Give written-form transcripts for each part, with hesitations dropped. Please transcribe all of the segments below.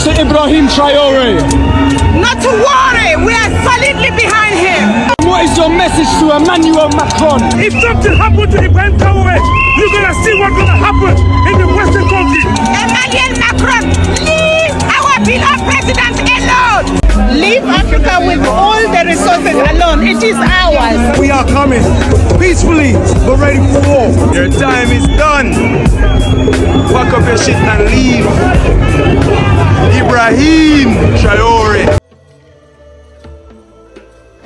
Mr. Ibrahim Traoré? Not to worry, we are solidly behind him. What is your message to Emmanuel Macron? If something happened to Ibrahim Traoré, you're gonna see what's gonna happen in the Western country. Emmanuel Macron, leave our beloved president alone. Leave Africa with all the resources alone. It is ours. We are coming peacefully, but ready for war. Your time is done. Pack up your shit and leave. Ibrahim Traoré.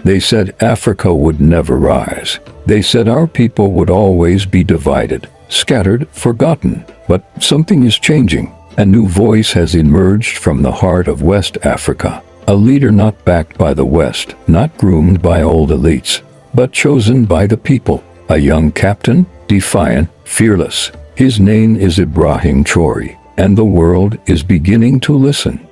They said Africa would never rise. They said our people would always be divided, scattered, forgotten. But something is changing. A new voice has emerged from the heart of West Africa. A leader not backed by the West, not groomed by old elites, but chosen by the people. A young captain, defiant, fearless. His name is Ibrahim Traoré, and the world is beginning to listen.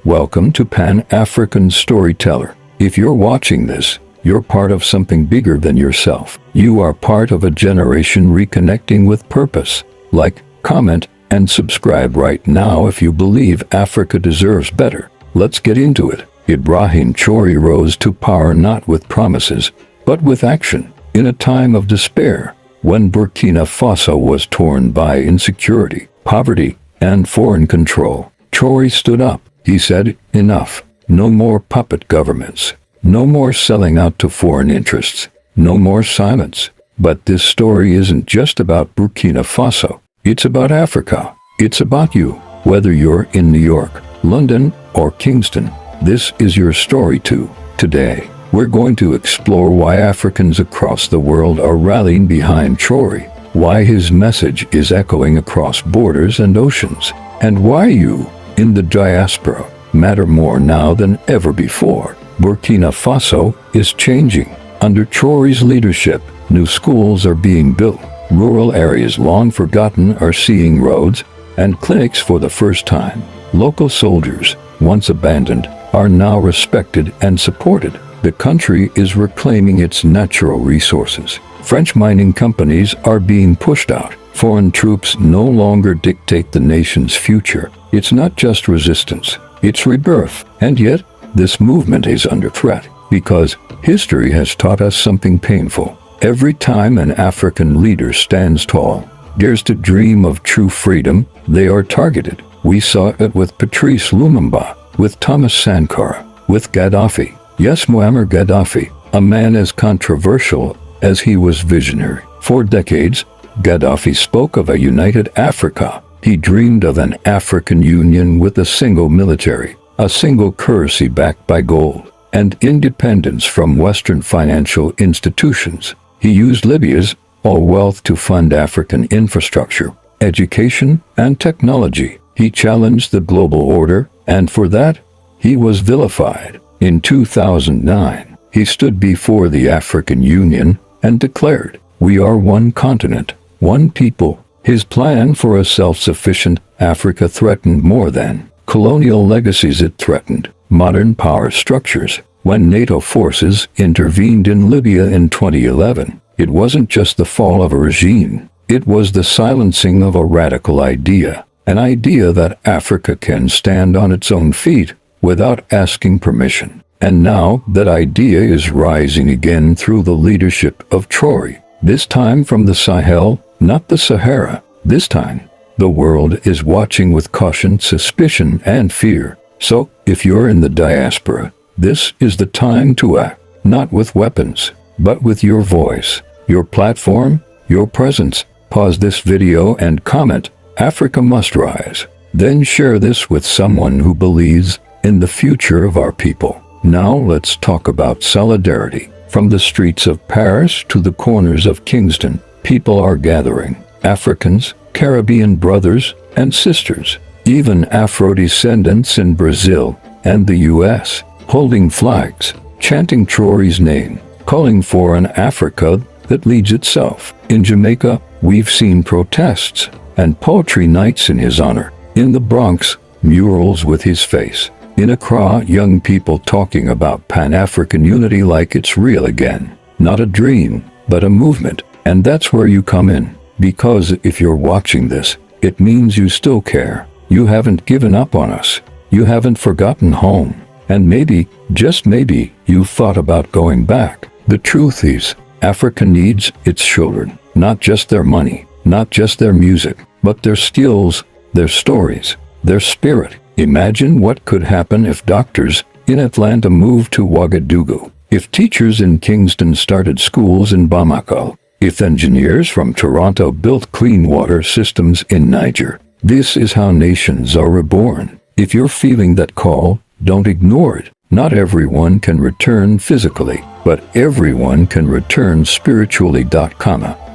Welcome to Pan-African Storyteller. If you're watching this, you're part of something bigger than yourself. You are part of a generation reconnecting with purpose. Like, comment, and subscribe right now if you believe Africa deserves better. Let's get into it. Ibrahim Traoré rose to power not with promises, but with action. In a time of despair, when Burkina Faso was torn by insecurity, poverty, and foreign control, Traoré stood up. He said, enough. No more puppet governments. No more selling out to foreign interests. No more silence. But this story isn't just about Burkina Faso. It's about Africa. It's about you. Whether you're in New York, London, or Kingston, this is your story too. Today, we're going to explore why Africans across the world are rallying behind Traoré, why his message is echoing across borders and oceans, and why you, in the diaspora, matter more now than ever before. Burkina Faso is changing. Under Traoré's leadership, new schools are being built. Rural areas long forgotten are seeing roads and clinics for the first time. Local soldiers, once abandoned, are now respected and supported. The country is reclaiming its natural resources. French mining companies are being pushed out. Foreign troops no longer dictate the nation's future. It's not just resistance, it's rebirth. And yet, this movement is under threat because history has taught us something painful. Every time an African leader stands tall, dares to dream of true freedom, they are targeted. We saw it with Patrice Lumumba, with Thomas Sankara, with Gaddafi. Yes, Muammar Gaddafi, a man as controversial as he was visionary. For decades, Gaddafi spoke of a united Africa. He dreamed of an African Union with a single military, a single currency backed by gold, and independence from Western financial institutions. He used Libya's oil wealth to fund African infrastructure, education, and technology. He challenged the global order, and for that, he was vilified. In 2009, he stood before the African Union and declared, "We are one continent, one people." His plan for a self-sufficient Africa threatened more than colonial legacies. It threatened modern power structures. When NATO forces intervened in Libya in 2011, it wasn't just the fall of a regime. It was the silencing of a radical idea, an idea that Africa can stand on its own feet without asking permission. And now that idea is rising again through the leadership of Traoré. This time from the Sahel, not the Sahara. This time, the world is watching with caution, suspicion, and fear. So, if you're in the diaspora, this is the time to act, not with weapons, but with your voice, your platform, your presence. Pause this video and comment, "Africa must rise." Then share this with someone who believes in the future of our people. Now let's talk about solidarity. From the streets of Paris to the corners of Kingston, people are gathering. Africans, Caribbean brothers and sisters, even Afro-descendants in Brazil and the US, holding flags, chanting Traoré's name, calling for an Africa that leads itself. In Jamaica, we've seen protests and poetry nights in his honor. In the Bronx, murals with his face. In Accra, young people talking about Pan-African unity like it's real again. Not a dream, but a movement. And that's where you come in. Because if you're watching this, It means you still care. You haven't given up on us. You haven't forgotten home. And maybe, just maybe, you've thought about going back. The truth is, Africa needs its children. Not just their money, not just their music, but their skills, their stories, their spirit. Imagine what could happen if doctors in Atlanta moved to Ouagadougou, if teachers in Kingston started schools in Bamako, if engineers from Toronto built clean water systems in Niger. This is how nations are reborn. If you're feeling that call, don't ignore it. Not everyone can return physically, but everyone can return spiritually.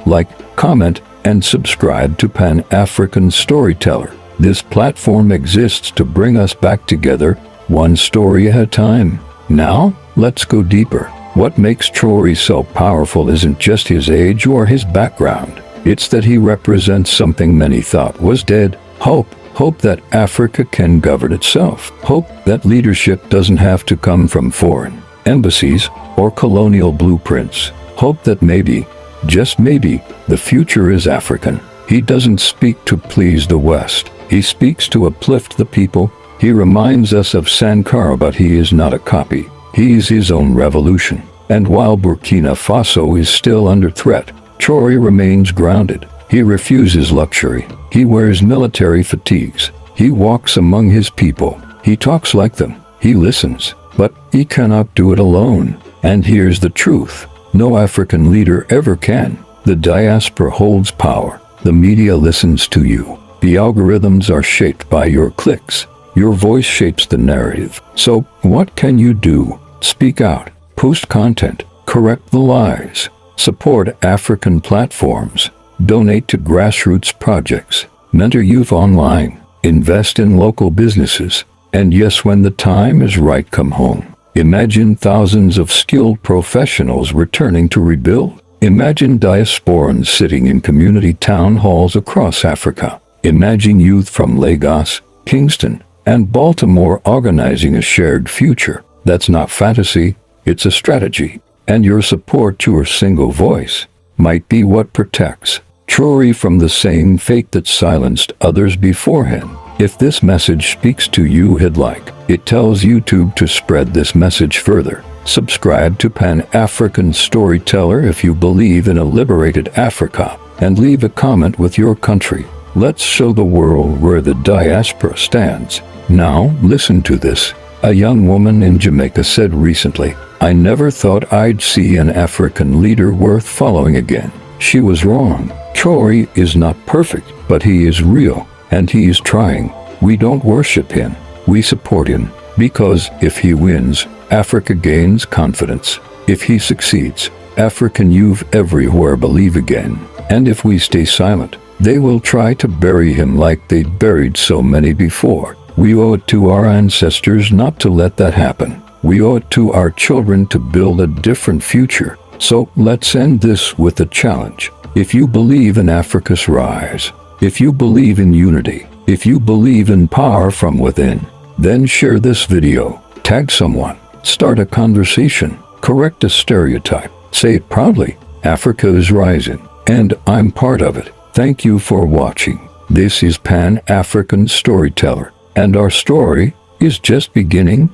Like, comment, and subscribe to Pan-African Storyteller. This platform exists to bring us back together, one story at a time. Now, let's go deeper. What makes Traoré so powerful isn't just his age or his background. It's that he represents something many thought was dead. Hope. Hope that Africa can govern itself. Hope that leadership doesn't have to come from foreign embassies or colonial blueprints. Hope that maybe, just maybe, the future is African. He doesn't speak to please the West. He speaks to uplift the people. He reminds us of Sankara, but he is not a copy. He is his own revolution. And while Burkina Faso is still under threat, Traoré remains grounded. He refuses luxury. He wears military fatigues. He walks among his people. He talks like them. He listens. But he cannot do it alone. And here's the truth. No African leader ever can. The diaspora holds power. The media listens to you. The algorithms are shaped by your clicks. Your voice shapes the narrative. So, what can you do? Speak out. Post content. Correct the lies. Support African platforms. Donate to grassroots projects. Mentor youth online. Invest in local businesses. And yes, when the time is right, come home. Imagine thousands of skilled professionals returning to rebuild. Imagine diasporans sitting in community town halls across Africa. Imagine youth from Lagos, Kingston, and Baltimore organizing a shared future. That's not fantasy, it's a strategy. And your support, your single voice, might be what protects Traoré from the same fate that silenced others before him. If this message speaks to you, hit like. It tells YouTube to spread this message further. Subscribe to Pan-African Storyteller if you believe in a liberated Africa, and leave a comment with your country. Let's show the world where the diaspora stands. Now, listen to this. A young woman in Jamaica said recently, "I never thought I'd see an African leader worth following again." She was wrong. Traoré is not perfect, but he is real, and he is trying. We don't worship him. We support him, because if he wins, Africa gains confidence. If he succeeds, African youth everywhere believe again. And if we stay silent, they will try to bury him like they buried so many before. We owe it to our ancestors not to let that happen. We owe it to our children to build a different future. So let's end this with a challenge. If you believe in Africa's rise, if you believe in unity, if you believe in power from within, then share this video, tag someone, start a conversation, correct a stereotype, say it proudly. Africa is rising, and I'm part of it. Thank you for watching. This is Pan-African Storyteller, and our story is just beginning.